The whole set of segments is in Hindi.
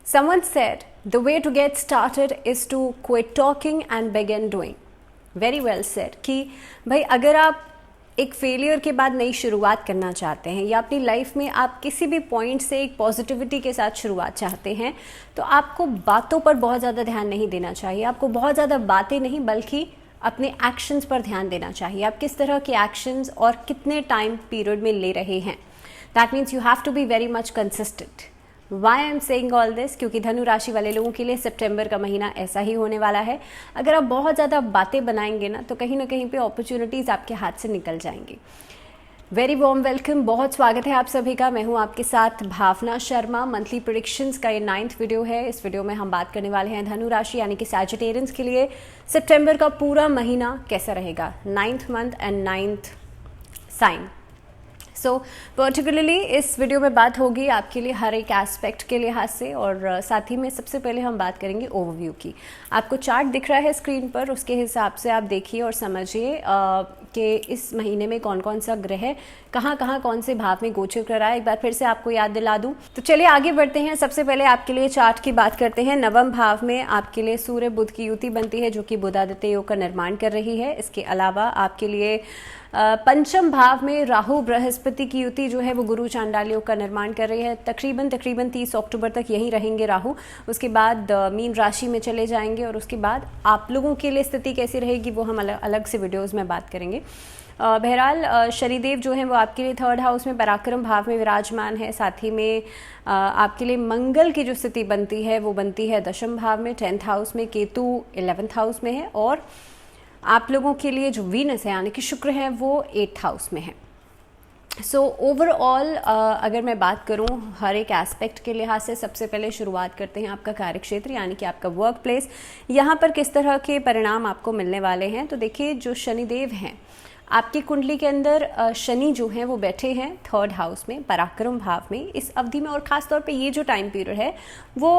Someone said, the way to get started is to quit talking and begin doing. Very well said. कि भाई अगर आप एक फेलियर के बाद नई शुरुआत करना चाहते हैं या अपनी लाइफ में आप किसी भी पॉइंट से एक पॉजिटिविटी के साथ शुरुआत चाहते हैं, तो आपको बातों पर बहुत ज़्यादा ध्यान नहीं देना चाहिए. आपको बहुत ज़्यादा बातें नहीं बल्कि अपने एक्शंस पर ध्यान देना चाहिए. आप किस तरह के एक्शंस और कितने टाइम पीरियड में ले रहे हैं. That means you have to be very much consistent. Why I am saying all this, क्योंकि धनु राशि वाले लोगों के लिए सितंबर का महीना ऐसा ही होने वाला है. अगर आप बहुत ज़्यादा बातें बनाएंगे ना, तो कहीं ना कहीं पे अपॉर्चुनिटीज़ आपके हाथ से निकल जाएंगी. वेरी वॉर्म वेलकम, बहुत स्वागत है आप सभी का. मैं हूं आपके साथ भावना शर्मा. मंथली प्रेडिक्शंस का ये 9th वीडियो है. इस वीडियो में हम बात करने वाले हैं धनु राशि यानी कि सैजिटेरियंस के लिए सितंबर का पूरा महीना कैसा रहेगा. 9th month and 9th sign. So particularly इस वीडियो में बात होगी आपके लिए हर एक एस्पेक्ट के लिहाज से, और साथ ही में सबसे पहले हम बात करेंगे ओवरव्यू की. आपको चार्ट दिख रहा है स्क्रीन पर, उसके हिसाब से आप देखिए और समझिए कि इस महीने में कौन कौन सा ग्रह कहाँ कहाँ कौन से भाव में गोचर कर रहा है. एक बार फिर से आपको याद दिला दूं. तो चलिए आगे बढ़ते हैं. सबसे पहले आपके लिए चार्ट की बात करते हैं. नवम भाव में आपके लिए सूर्य बुध की युति बनती है जो कि बुधादित्य योग का निर्माण कर रही है. इसके अलावा आपके लिए पंचम भाव में राहु बृहस्पति की युति जो है वो गुरु चांडाल योग का निर्माण कर रही है. तकरीबन 30 अक्टूबर तक यहीं रहेंगे राहु. उसके बाद मीन राशि में चले जाएंगे और उसके बाद आप लोगों के लिए स्थिति कैसी रहेगी वो हम अलग से वीडियोस में बात करेंगे. बहरहाल शनिदेव जो है वो आपके लिए 3rd हाउस में पराक्रम भाव में विराजमान है. साथ ही में आपके लिए मंगल की जो स्थिति बनती है वो बनती है 10th भाव में. 10th हाउस में केतु 11th हाउस में है. और आप लोगों के लिए जो वीनस है यानी कि शुक्र है वो 8th हाउस में है. सो ओवरऑल अगर मैं बात करूं हर एक एस्पेक्ट के लिहाज से, सबसे पहले शुरुआत करते हैं आपका कार्यक्षेत्र यानी कि आपका वर्क प्लेस. यहाँ पर किस तरह के परिणाम आपको मिलने वाले हैं. तो देखिए, जो शनिदेव हैं आपकी कुंडली के अंदर, शनि जो हैं वो बैठे हैं 3rd हाउस में पराक्रम भाव में इस अवधि में. और ख़ासतौर पे ये जो टाइम पीरियड है वो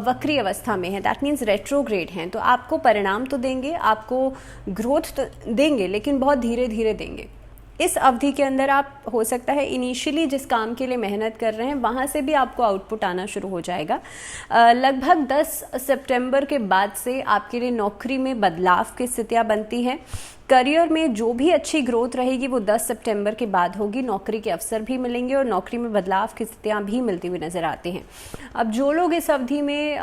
वक्री अवस्था में है. दैट मीन्स रेट्रोग्रेड हैं. तो आपको परिणाम तो देंगे, आपको ग्रोथ तो देंगे, लेकिन बहुत धीरे धीरे देंगे. इस अवधि के अंदर आप हो सकता है इनिशियली जिस काम के लिए मेहनत कर रहे हैं वहाँ से भी आपको आउटपुट आना शुरू हो जाएगा. लगभग 10 सितंबर के बाद से आपके लिए नौकरी में बदलाव की स्थितियाँ बनती हैं. करियर में जो भी अच्छी ग्रोथ रहेगी वो 10 सितंबर के बाद होगी. नौकरी के अवसर भी मिलेंगे और नौकरी में बदलाव की स्थितियाँ भी मिलती हुई नजर आती हैं. अब जो लोग इस अवधि में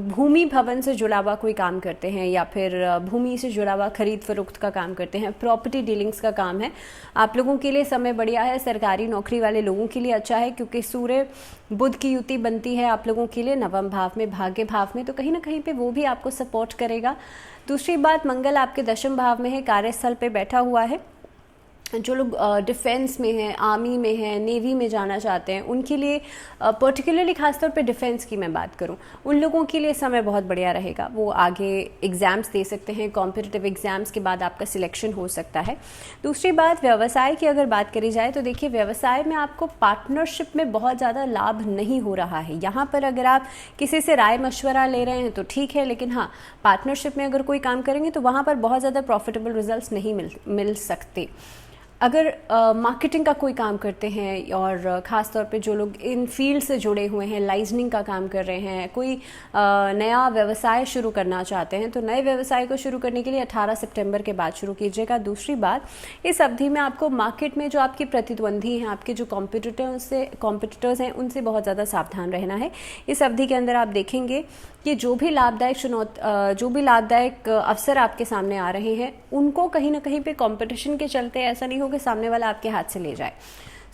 भूमि भवन से जुड़ा हुआ कोई काम करते हैं या फिर भूमि से जुड़ा हुआ खरीद फरोख्त का काम करते हैं, प्रॉपर्टी डीलिंग्स का काम है, आप लोगों के लिए समय बढ़िया है. सरकारी नौकरी वाले लोगों के लिए अच्छा है क्योंकि सूर्य बुध की युति बनती है आप लोगों के लिए नवम भाव में, भाग्य भाव में. तो कहीं ना कहीं पे वो भी आपको सपोर्ट करेगा. दूसरी बात, मंगल आपके 10th भाव में है, कार्यस्थल पे बैठा हुआ है. जो लोग डिफेंस में हैं, आर्मी में हैं, नेवी में जाना चाहते हैं, उनके लिए पर्टिकुलरली खासतौर पे डिफेंस की मैं बात करूं, उन लोगों के लिए समय बहुत बढ़िया रहेगा. वो आगे एग्ज़ाम्स दे सकते हैं. कॉम्पिटिटिव एग्ज़ाम्स के बाद आपका सिलेक्शन हो सकता है. दूसरी बात, व्यवसाय की अगर बात करी जाए तो देखिए, व्यवसाय में आपको पार्टनरशिप में बहुत ज़्यादा लाभ नहीं हो रहा है. यहाँ पर अगर आप किसी से राय मशवरा ले रहे हैं तो ठीक है, लेकिन हाँ, पार्टनरशिप में अगर कोई काम करेंगे तो वहाँ पर बहुत ज़्यादा प्रॉफिटेबल रिजल्ट्स नहीं मिल सकते. अगर मार्केटिंग का कोई काम करते हैं और ख़ास तौर पे जो लोग इन फील्ड से जुड़े हुए हैं, लाइजनिंग का काम कर रहे हैं, कोई नया व्यवसाय शुरू करना चाहते हैं, तो नए व्यवसाय को शुरू करने के लिए 18 सितंबर के बाद शुरू कीजिएगा. दूसरी बात, इस अवधि में आपको मार्केट में जो आपके प्रतिद्वंदी हैं, आपके जो कॉम्पिटिटर्स हैं, उनसे बहुत ज़्यादा सावधान रहना है. इस अवधि के अंदर आप देखेंगे कि जो भी लाभदायक अवसर आपके सामने आ रहे हैं उनको कहीं ना कहीं पे कंपटीशन के चलते ऐसा नहीं हो कि सामने वाला आपके हाथ से ले जाए.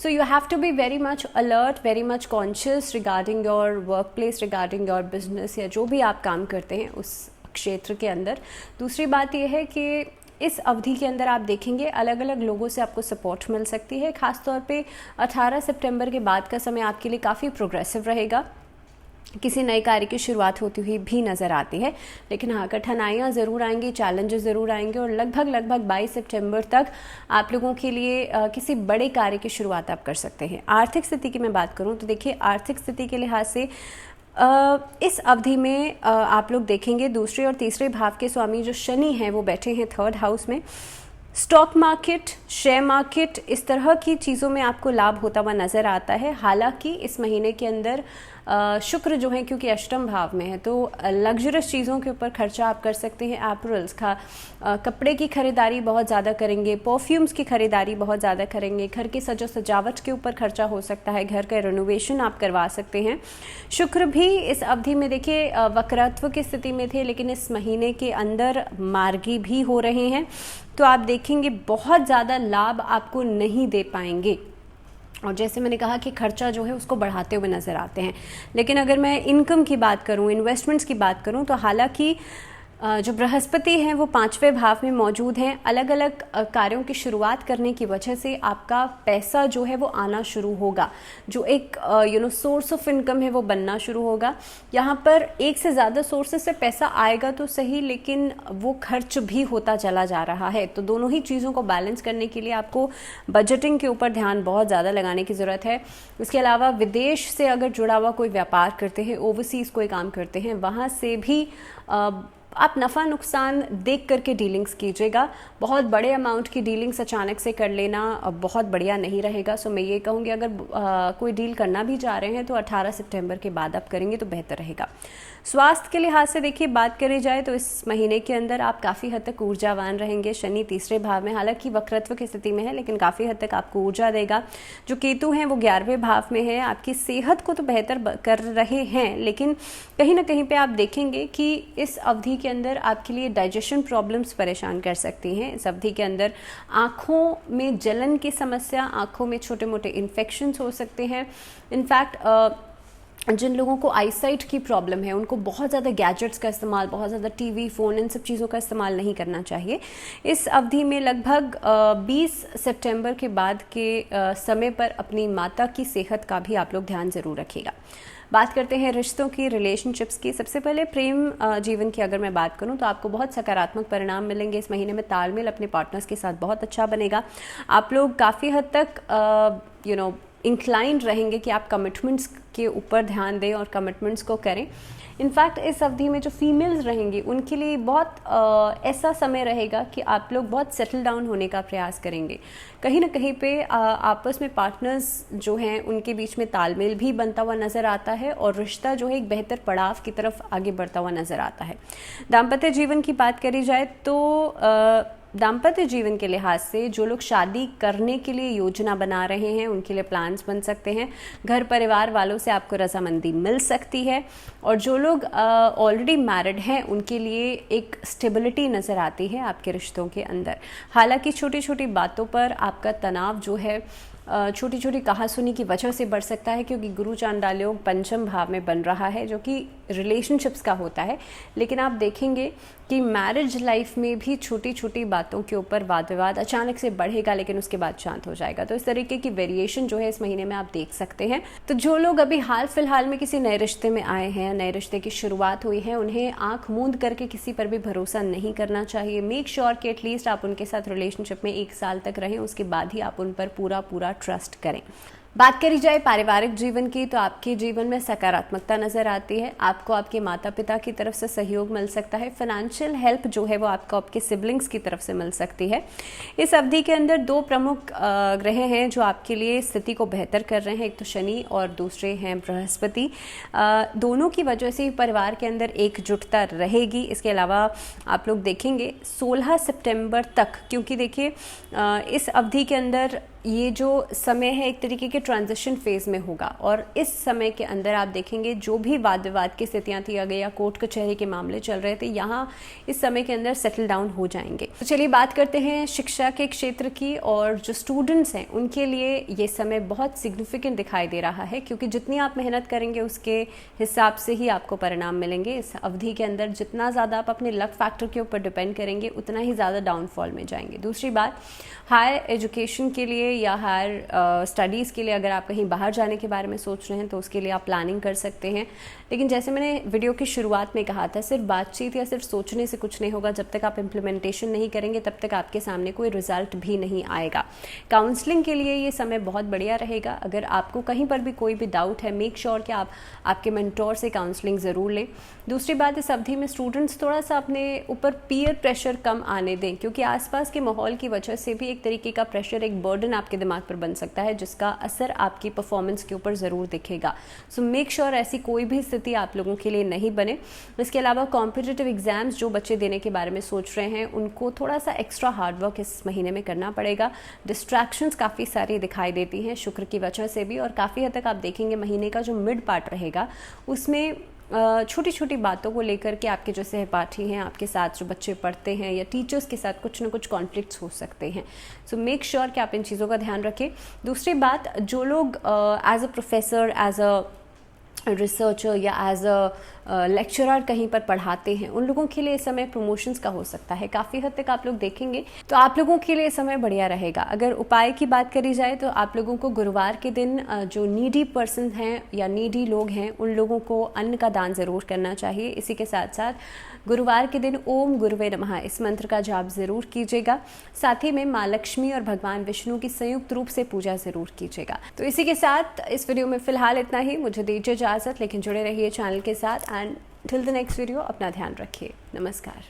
So you have to be very much alert, very much conscious regarding your work place, regarding your business या जो भी आप काम करते हैं उस क्षेत्र के अंदर. दूसरी बात यह है कि इस अवधि के अंदर आप देखेंगे अलग अलग लोगों से आपको सपोर्ट मिल सकती है. खासतौर पे 18 सितंबर के बाद का समय आपके लिए काफ़ी प्रोग्रेसिव रहेगा. किसी नए कार्य की शुरुआत होती हुई भी नज़र आती है, लेकिन हाँ, कठिनाइयाँ ज़रूर आएंगी, चैलेंजेस ज़रूर आएंगे. और लगभग 22 सितंबर तक आप लोगों के लिए किसी बड़े कार्य की शुरुआत आप कर सकते हैं. आर्थिक स्थिति की मैं बात करूँ तो देखिए, आर्थिक स्थिति के लिहाज से इस अवधि में आप लोग देखेंगे दूसरे और तीसरे भाव के स्वामी जो शनि हैं वो बैठे हैं 3rd हाउस में. स्टॉक मार्केट, शेयर मार्केट, इस तरह की चीज़ों में आपको लाभ होता हुआ नज़र आता है. हालांकि इस महीने के अंदर शुक्र जो है क्योंकि अष्टम भाव में है, तो लग्जरियस चीज़ों के ऊपर खर्चा आप कर सकते हैं। एपरल्स का कपड़े की खरीदारी बहुत ज़्यादा करेंगे, परफ्यूम्स की खरीदारी बहुत ज़्यादा करेंगे, घर की सजावट के ऊपर खर्चा हो सकता है, घर का रेनोवेशन आप करवा सकते हैं। शुक्र भी इस अवधि में देखिए वक्रत्व की स्थिति में थे, लेकिन इस महीने के अंदर मार्गी भी हो रहे हैं, तो आप देखेंगे बहुत ज़्यादा लाभ आपको नहीं दे पाएंगे। और जैसे मैंने कहा कि खर्चा जो है उसको बढ़ाते हुए नज़र आते हैं। लेकिन अगर मैं इनकम की बात करूं, इन्वेस्टमेंट्स की बात करूं, तो हालांकि जो बृहस्पति हैं वो 5वें भाव में मौजूद हैं, अलग अलग कार्यों की शुरुआत करने की वजह से आपका पैसा जो है वो आना शुरू होगा, जो एक सोर्स ऑफ इनकम है वो बनना शुरू होगा। यहाँ पर एक से ज़्यादा सोर्सेस से पैसा आएगा तो सही, लेकिन वो खर्च भी होता चला जा रहा है। तो दोनों ही चीज़ों को बैलेंस करने के लिए आपको बजटिंग के ऊपर ध्यान बहुत ज़्यादा लगाने की ज़रूरत है। इसके अलावा विदेश से अगर जुड़ा हुआ कोई व्यापार करते हैं, ओवरसीज़ कोई काम करते हैं, वहाँ से भी आप नफ़ा नुकसान देख करके डीलिंग्स कीजिएगा। बहुत बड़े अमाउंट की डीलिंग्स अचानक से कर लेना बहुत बढ़िया नहीं रहेगा। सो मैं ये कहूँगी अगर कोई डील करना भी जा रहे हैं तो 18 सितंबर के बाद आप करेंगे तो बेहतर रहेगा। स्वास्थ्य के लिहाज से देखिए बात करी जाए तो इस महीने के अंदर आप काफ़ी हद तक ऊर्जावान रहेंगे। शनि 3रे भाव में, हालांकि वक्रत्व की स्थिति में है, लेकिन काफ़ी हद तक आपको ऊर्जा देगा। जो केतु हैं वो 11वें भाव में है, आपकी सेहत को तो बेहतर कर रहे हैं, लेकिन कहीं ना कहीं पे आप देखेंगे कि इस अवधि के अंदर आपके लिए डाइजेशन प्रॉब्लम्स परेशान कर सकती हैं। इस अवधि के अंदर आँखों में जलन की समस्या, आँखों में छोटे मोटे इन्फेक्शंस हो सकते हैं। इनफैक्ट जिन लोगों को आईसाइट की प्रॉब्लम है उनको बहुत ज़्यादा गैजेट्स का इस्तेमाल, बहुत ज़्यादा टीवी, फ़ोन, इन सब चीज़ों का इस्तेमाल नहीं करना चाहिए। इस अवधि में लगभग 20 सितंबर के बाद के समय पर अपनी माता की सेहत का भी आप लोग ध्यान ज़रूर रखिएगा। बात करते हैं रिश्तों की, रिलेशनशिप्स की। सबसे पहले प्रेम जीवन की अगर मैं बात करूं तो आपको बहुत सकारात्मक परिणाम मिलेंगे। इस महीने में तालमेल अपने पार्टनर्स के साथ बहुत अच्छा बनेगा। आप लोग काफ़ी हद तक इंक्लाइंड रहेंगे कि आप कमिटमेंट्स के ऊपर ध्यान दें और कमिटमेंट्स को करें। इनफैक्ट इस अवधि में जो फीमेल्स रहेंगी उनके लिए बहुत ऐसा समय रहेगा कि आप लोग बहुत सेटल डाउन होने का प्रयास करेंगे। कहीं ना कहीं पे आपस में पार्टनर्स जो हैं उनके बीच में तालमेल भी बनता हुआ नज़र आता है और रिश्ता जो है एक बेहतर पड़ाव की तरफ आगे बढ़ता हुआ नज़र आता है। दाम्पत्य जीवन की बात करी जाए तो दाम्पत्य जीवन के लिहाज से जो लोग शादी करने के लिए योजना बना रहे हैं उनके लिए प्लान्स बन सकते हैं। घर परिवार वालों से आपको रजामंदी मिल सकती है, और जो लोग ऑलरेडी मैरिड हैं उनके लिए एक स्टेबिलिटी नज़र आती है आपके रिश्तों के अंदर। हालांकि छोटी छोटी बातों पर आपका तनाव जो है छोटी छोटी कहासुनी की वजह से बढ़ सकता है, क्योंकि गुरु चांडाल योग 5वें भाव में बन रहा है जो कि रिलेशनशिप्स का होता है। लेकिन आप देखेंगे कि मैरिज लाइफ में भी छोटी छोटी बातों के ऊपर वाद विवाद अचानक से बढ़ेगा, लेकिन उसके बाद शांत हो जाएगा। तो इस तरीके की वेरिएशन जो है इस महीने में आप देख सकते हैं। तो जो लोग अभी हाल फिलहाल में किसी नए रिश्ते में आए हैं, नए रिश्ते की शुरुआत हुई है, उन्हें आंख मूंद करके किसी पर भी भरोसा नहीं करना चाहिए। मेक श्योर कि एटलीस्ट आप उनके साथ रिलेशनशिप में 1 साल तक रहें, उसके बाद ही आप उन पर पूरा ट्रस्ट करें। बात करी जाए पारिवारिक जीवन की तो आपके जीवन में सकारात्मकता नजर आती है। आपको आपके माता पिता की तरफ से सहयोग मिल सकता है। फाइनेंशियल हेल्प जो है वो आपको आपके सिबलिंग्स की तरफ से मिल सकती है। इस अवधि के अंदर 2 प्रमुख ग्रह हैं जो आपके लिए स्थिति को बेहतर कर रहे हैं। एक तो शनि और दूसरे हैं बृहस्पति। दोनों की वजह से परिवार के अंदर एकजुटता रहेगी। इसके अलावा आप लोग देखेंगे 16 सितंबर तक, क्योंकि देखिए इस अवधि के अंदर ये जो समय है एक तरीके के ट्रांजिशन फेज में होगा, और इस समय के अंदर आप देखेंगे जो भी वाद विवाद की स्थितियां थी अगर या कोर्ट कचहरी के मामले चल रहे थे, यहाँ इस समय के अंदर सेटल डाउन हो जाएंगे। तो चलिए बात करते हैं शिक्षा के क्षेत्र की, और जो स्टूडेंट्स हैं उनके लिए ये समय बहुत सिग्निफिकेंट दिखाई दे रहा है, क्योंकि जितनी आप मेहनत करेंगे उसके हिसाब से ही आपको परिणाम मिलेंगे। इस अवधि के अंदर जितना ज़्यादा आप अपने लक फैक्टर के ऊपर डिपेंड करेंगे उतना ही ज़्यादा डाउनफॉल में जाएंगे। दूसरी बात, हायर एजुकेशन के लिए या हायर स्टडीज़ के लिए अगर आप कहीं बाहर जाने के बारे में सोच रहे हैं तो उसके लिए आप प्लानिंग कर सकते हैं। लेकिन जैसे मैंने वीडियो की शुरुआत में कहा था, सिर्फ बातचीत या सिर्फ सोचने से कुछ नहीं होगा। जब तक आप इम्प्लीमेंटेशन नहीं करेंगे तब तक आपके सामने कोई रिजल्ट भी नहीं आएगा। काउंसलिंग के लिए ये समय बहुत बढ़िया रहेगा। अगर आपको कहीं पर भी कोई भी डाउट है, मेक श्योर कि आप आपके मेंटोर से काउंसलिंग ज़रूर लें। दूसरी बात, इस अवधि में स्टूडेंट्स थोड़ा सा अपने ऊपर पीयर प्रेशर कम आने दें, क्योंकि आसपास के माहौल की वजह से भी एक तरीके का प्रेशर, एक बर्डन आपके दिमाग पर बन सकता है जिसका असर आपकी परफॉर्मेंस के ऊपर ज़रूर दिखेगा। सो मेक श्योर ऐसी कोई भी स्थिति आप लोगों के लिए नहीं बने। इसके अलावा कॉम्पिटिटिव एग्जाम्स जो बच्चे देने के बारे में सोच रहे हैं उनको थोड़ा सा एक्स्ट्रा हार्डवर्क इस महीने में करना पड़ेगा। डिस्ट्रैक्शंस काफ़ी सारी दिखाई देती हैं शुक्र की वजह से भी, और काफ़ी हद तक आप देखेंगे महीने का जो मिड पार्ट रहेगा उसमें छोटी छोटी बातों को लेकर के आपके जो सहपाठी हैं, आपके साथ जो बच्चे पढ़ते हैं या टीचर्स के साथ कुछ ना कुछ कॉन्फ्लिक्ट्स हो सकते हैं। सो मेक श्योर कि आप इन चीज़ों का ध्यान रखें। दूसरी बात, जो लोग as a professor, as a researcher या एज अ लेक्चरर कहीं पर पढ़ाते हैं उन लोगों के लिए इस समय प्रमोशंस का हो सकता है। काफ़ी हद तक आप लोग देखेंगे तो आप लोगों के लिए समय बढ़िया रहेगा। अगर उपाय की बात करी जाए तो आप लोगों को गुरुवार के दिन जो नीडी पर्सन हैं या नीडी लोग हैं उन लोगों को अन्न का दान ज़रूर करना चाहिए। इसी के साथ साथ गुरुवार के दिन ओम गुरुवे नमः इस मंत्र का जाप ज़रूर कीजिएगा। साथ ही में माँ लक्ष्मी और भगवान विष्णु की संयुक्त रूप से पूजा ज़रूर कीजिएगा। तो इसी के साथ इस वीडियो में फ़िलहाल इतना ही। मुझे दीजिए इजाज़त, लेकिन जुड़े रहिए चैनल के साथ। And till the next video अपना ध्यान रखिए। नमस्कार।